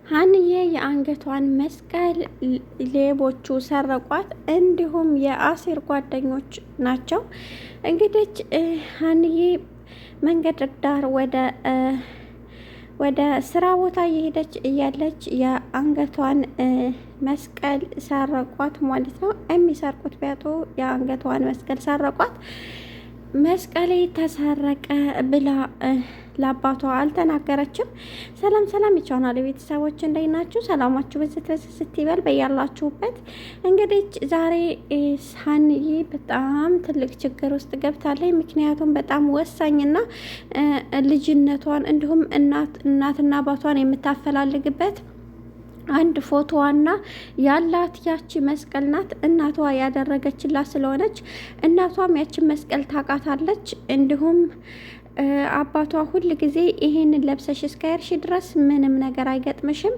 ሀንዬ የአንገቷን መስቀል ሌቦቹ ሰረቋት። እንዲሁም የአሴር ጓደኞች ናቸው። እንግዲህ ሀንዬ መንገድ ዳር ወደ ስራ ቦታ እየሄደች እያለች የአንገቷን መስቀል ሰረቋት ማለት ነው። የሚሰርቁት ቢያጡ የአንገቷን መስቀል ሰረቋት። መስቀሌ ተሰረቀ ብላ ለአባቷ አልተናገረችም። ሰላም ሰላም ይቻላል ቤተሰቦች እንደት ናችሁ? ሰላማችሁ በዚህ ይበል በያላችሁበት። እንግዲህ ዛሬ ሀንዬ በጣም ትልቅ ችግር ውስጥ ገብታለች። ምክንያቱም በጣም ወሳኝና ልጅነቷን እንዲሁም እናትና አባቷን የምታፈላልግበት አንድ ፎቶዋና ያላት ያቺ መስቀል ናት። እናቷ ያደረገችላት ስለሆነች እናቷም ያቺን መስቀል ታውቃታለች። እንዲሁም አባቷ ሁል ጊዜ ይሄንን ለብሰሽ እስከሄድሽ ድረስ ምንም ነገር አይገጥምሽም፣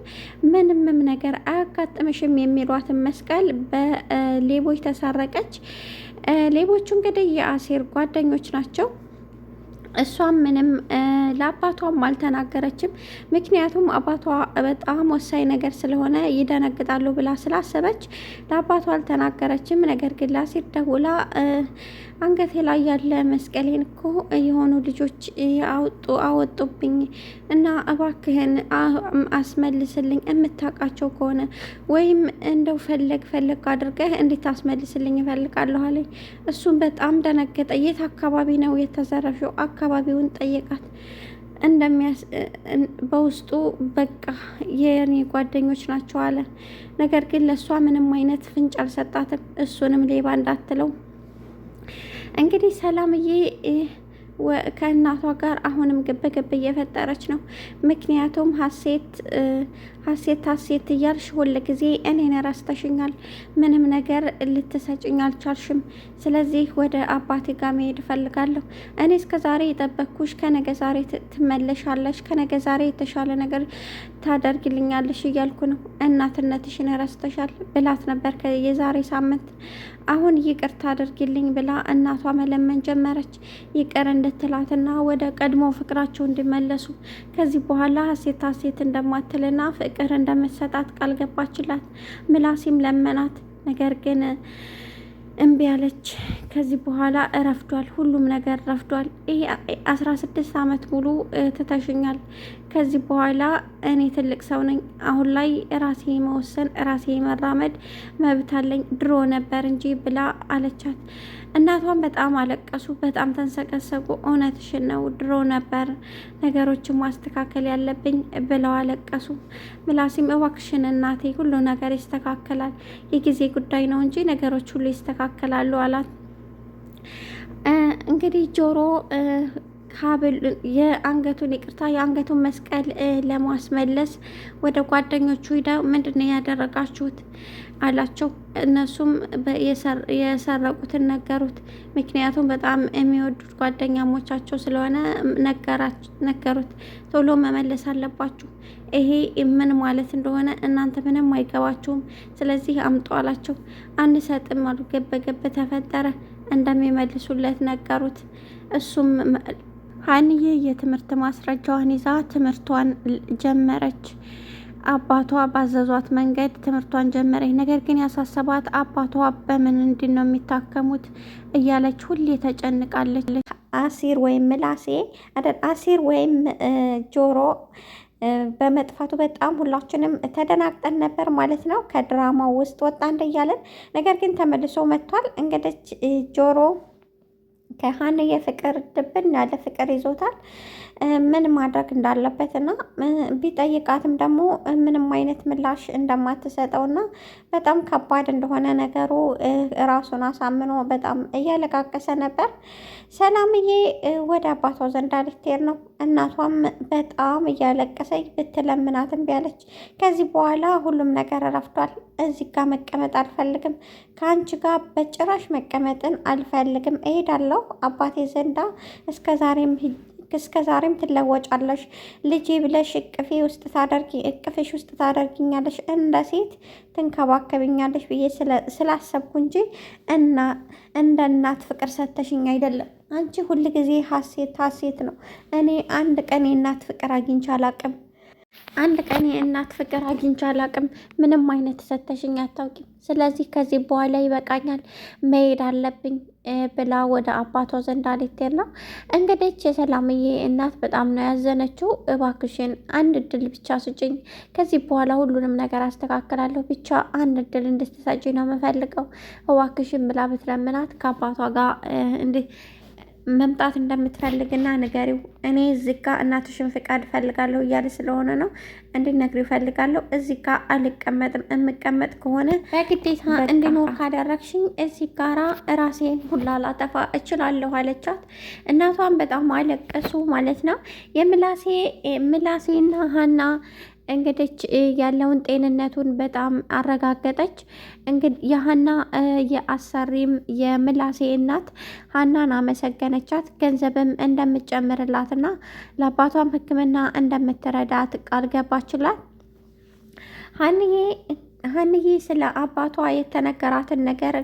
ምንምም ነገር አያጋጥምሽም የሚሏትን መስቀል በሌቦች ተሰረቀች። ሌቦቹ እንግዲህ የአሴር ጓደኞች ናቸው። እሷም ምንም ለአባቷም አልተናገረችም። ምክንያቱም አባቷ በጣም ወሳኝ ነገር ስለሆነ ይደነግጣሉ ብላ ስላሰበች ለአባቷ አልተናገረችም። ነገር ግን ለአሴር ደውላ አንገቴ ላይ ያለ መስቀሌን እኮ የሆኑ ልጆች አወጡብኝ እና እባክህን አስመልስልኝ፣ የምታውቃቸው ከሆነ ወይም እንደው ፈለግ አድርገህ እንድታስመልስልኝ እፈልጋለሁ አለኝ። እሱም በጣም ደነገጠ። የት አካባቢ ነው የተዘረፈው? አካባቢውን ጠየቃት። በውስጡ በቃ የኔ ጓደኞች ናቸው አለ። ነገር ግን ለእሷ ምንም አይነት ፍንጭ አልሰጣትም። እሱንም ሌባ እንዳትለው። እንግዲህ ሰላምዬ ከእናቷ ጋር አሁንም ግብ እየፈጠረች ነው። ምክንያቱም ሀሴት እያልሽ ሁል ጊዜ እኔን ረስተሽኛል፣ ምንም ነገር ልትሰጭኝ አልቻልሽም። ስለዚህ ወደ አባቴ ጋር መሄድ እፈልጋለሁ። እኔ እስከ ዛሬ የጠበቅኩሽ ከነገ ዛሬ ትመለሻለሽ፣ ከነገ ዛሬ የተሻለ ነገር ታደርግልኛለሽ እያልኩ ነው። እናትነትሽን ረስተሻል ብላት ነበር የዛሬ ሳምንት። አሁን ይቅርታ አድርጊልኝ ብላ እናቷ መለመን ጀመረች። ይቅር እንድትላትና ወደ ቀድሞ ፍቅራቸው እንዲመለሱ ከዚህ በኋላ ሀሴት እንደማትልና ፍቅር እንደምትሰጣት ቃል ገባችላት። ምላሲም ለመናት። ነገር ግን እምቢ አለች። ከዚህ በኋላ ረፍዷል፣ ሁሉም ነገር ረፍዷል። ይሄ 16 ዓመት ሙሉ ትተሽኛል። ከዚህ በኋላ እኔ ትልቅ ሰው ነኝ። አሁን ላይ ራሴ መወሰን ራሴ መራመድ መብት አለኝ፣ ድሮ ነበር እንጂ ብላ አለቻት። እናቷን በጣም አለቀሱ፣ በጣም ተንሰቀሰቁ። እውነትሽን ነው፣ ድሮ ነበር ነገሮችን ማስተካከል ያለብኝ ብለው አለቀሱ። ምላሲም እባክሽን እናቴ፣ ሁሉ ነገር ይስተካከላል፣ የጊዜ ጉዳይ ነው እንጂ ነገሮች ሁሉ ይስተካከላሉ አላት። እንግዲህ ጆሮ የአንገቱን መስቀል ለማስመለስ ወደ ጓደኞቹ ሂደው ምንድነው ያደረጋችሁት አላቸው። እነሱም የሰረቁትን ነገሩት። ምክንያቱም በጣም የሚወዱት ጓደኛሞቻቸው ስለሆነ ነገሩት። ቶሎ መመለስ አለባችሁ፣ ይሄ ምን ማለት እንደሆነ እናንተ ምንም አይገባችሁም፣ ስለዚህ አምጡ አላቸው። አንሰጥም አሉ። ገበገብ ተፈጠረ። እንደሚመልሱለት ነገሩት። እሱም ሀንዬ የትምህርት ማስረጃዋን ይዛ ትምህርቷን ጀመረች። አባቷ ባዘዟት መንገድ ትምህርቷን ጀመረች። ነገር ግን ያሳሰባት አባቷ በምን እንዲህ ነው የሚታከሙት እያለች ሁሌ ተጨንቃለች። አሲር ወይም ምላሴ አሲር ወይም ጆሮ በመጥፋቱ በጣም ሁላችንም ተደናግጠን ነበር ማለት ነው። ከድራማው ውስጥ ወጣ እንደያለን፣ ነገር ግን ተመልሶ መጥቷል። እንግዲህ ጆሮ ከሀንዬ ፍቅር ድብን ያለ ፍቅር ይዞታል። ምን ማድረግ እንዳለበት እና ቢጠይቃትም ደግሞ ምንም አይነት ምላሽ እንደማትሰጠውና በጣም ከባድ እንደሆነ ነገሩ ራሱን አሳምኖ በጣም እያለቃቀሰ ነበር። ሰላምዬ ወደ አባቷ ዘንዳ ልትሄድ ነው። እናቷም በጣም እያለቀሰች ብትለምናትም ቢያለች ከዚህ በኋላ ሁሉም ነገር ረፍዷል። እዚህ ጋር መቀመጥ አልፈልግም፣ ከአንቺ ጋር በጭራሽ መቀመጥን አልፈልግም፣ እሄዳለሁ አባቴ ዘንዳ እስከ ዛሬም ትለወጫለሽ፣ ልጄ ብለሽ እቅፍሽ ውስጥ ታደርጊኛለሽ፣ እንደ ሴት ትንከባከብኛለሽ ብዬ ስላሰብኩ እንጂ እንደ እናት ፍቅር ሰተሽኝ አይደለም። አንቺ ሁል ጊዜ ሀሴት ነው። እኔ አንድ ቀን የእናት ፍቅር አግኝቼ አላቅም። አንድ ቀን የእናት ፍቅር አግኝቼ አላቅም። ምንም አይነት ሰተሽኝ አታውቂም። ስለዚህ ከዚህ በኋላ ይበቃኛል፣ መሄድ አለብኝ ብላ ወደ አባቷ ዘንድ ልትሄድ ነው። እንግዲህ የሰላምዬ እናት በጣም ነው ያዘነችው። እባክሽን አንድ እድል ብቻ ስጭኝ፣ ከዚህ በኋላ ሁሉንም ነገር አስተካክላለሁ፣ ብቻ አንድ እድል እንድትሰጪኝ ነው የምፈልገው እባክሽን ብላ ብትለምናት ከአባቷ ጋር መምጣት እንደምትፈልግና ንገሪው፣ እኔ እዚህ ጋ እናትሽን ፍቃድ እፈልጋለሁ እያለ ስለሆነ ነው እንድነግሪው እፈልጋለሁ። እዚህ ጋ አልቀመጥም፣ የምቀመጥ ከሆነ በግዴታ እንድኖር ካደረግሽኝ እዚህ ጋራ ራሴን ሁላ ላጠፋ እችላለሁ አለቻት። እናቷን በጣም አለቀሱ ማለት ነው። ምላሴና ሀና እንግዲህ ያለውን ጤንነቱን በጣም አረጋገጠች። እንግዲህ የሀና የአሰሪም የምላሴ እናት ሀናን አመሰገነቻት። ገንዘብም እንደምትጨምርላትና ለአባቷም ሕክምና እንደምትረዳት ቃል ገባችላት። ሀንዬ ስለ አባቷ የተነገራትን ነገር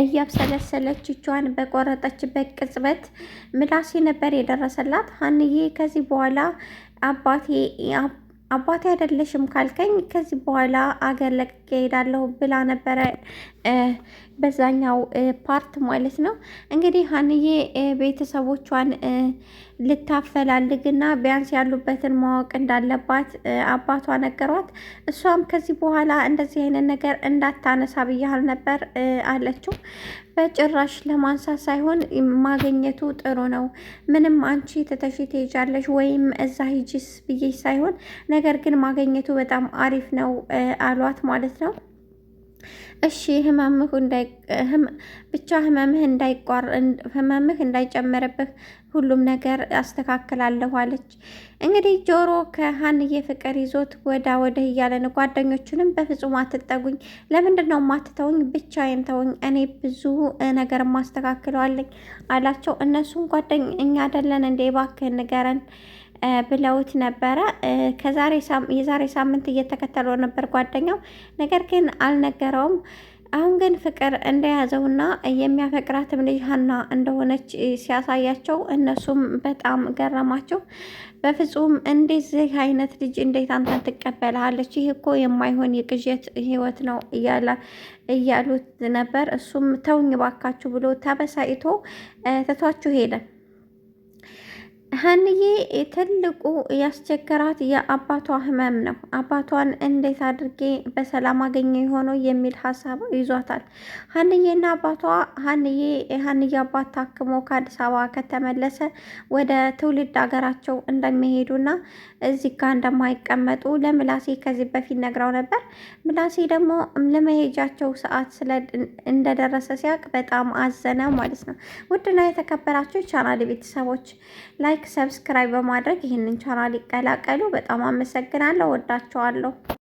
እያብሰለሰለች እጇን በቆረጠችበት ቅጽበት ምላሴ ነበር የደረሰላት። ሀንዬ ከዚህ በኋላ አባቴ አይደለሽም ካልከኝ ከዚህ በኋላ አገር ለቅቄ እሄዳለሁ ብላ ነበረ በዛኛው ፓርት ማለት ነው። እንግዲህ ሀንዬ ቤተሰቦቿን ልታፈላልግና ቢያንስ ያሉበትን ማወቅ እንዳለባት አባቷ ነገሯት። እሷም ከዚህ በኋላ እንደዚህ አይነት ነገር እንዳታነሳ ብያህል ነበር አለችው። በጭራሽ ለማንሳት ሳይሆን ማግኘቱ ጥሩ ነው። ምንም አንቺ ትተሽ ትሄጃለሽ ወይም እዛ ሂጂስ ብዬሽ ሳይሆን ነገር ግን ማግኘቱ በጣም አሪፍ ነው አሏት ማለት ነው። እሺ ህመምህ እንዳይጨመርብህ ሁሉም ነገር አስተካክላለሁ አለች። እንግዲህ ጆሮ ከሀንዬ ፍቅር ይዞት ወደ እያለ ነው። ጓደኞቹንም በፍጹም አትጠጉኝ፣ ለምንድን ነው ማትተውኝ? ብቻዬን ተውኝ፣ እኔ ብዙ ነገር ማስተካክለዋለኝ አላቸው። እነሱም ጓደኛ አይደለን እንዴ እባክህ ንገረን ብለውት ነበረ። የዛሬ ሳምንት እየተከተለው ነበር ጓደኛው፣ ነገር ግን አልነገረውም። አሁን ግን ፍቅር እንደያዘውና የሚያፈቅራትም ልጅ ሀና እንደሆነች ሲያሳያቸው እነሱም በጣም ገረማቸው። በፍጹም እንደዚህ አይነት ልጅ እንዴት አንተን ትቀበላለች? ይህ እኮ የማይሆን የቅዠት ህይወት ነው እያሉት ነበር። እሱም ተውኝ ባካችሁ ብሎ ተበሳይቶ ትቷችሁ ሄደ። ሀንዬ ትልቁ ያስቸገራት የአባቷ ህመም ነው። አባቷን እንዴት አድርጌ በሰላም አገኘ የሆነው የሚል ሀሳብ ይዟታል። ሀንዬና አባቷ ሀንዬ አባት ታክሞ ከአዲስ አበባ ከተመለሰ ወደ ትውልድ ሀገራቸው እንደሚሄዱና እዚህ ጋር እንደማይቀመጡ ለምላሴ ከዚህ በፊት ነግረው ነበር። ምላሴ ደግሞ ለመሄጃቸው ሰዓት እንደደረሰ ሲያውቅ በጣም አዘነ ማለት ነው። ውድና የተከበራችሁ ቻናል ቤተሰቦች ላይክ ሰብስክራይብ በማድረግ ይህንን ቻናል ይቀላቀሉ። በጣም አመሰግናለሁ። ወዳቸዋለሁ።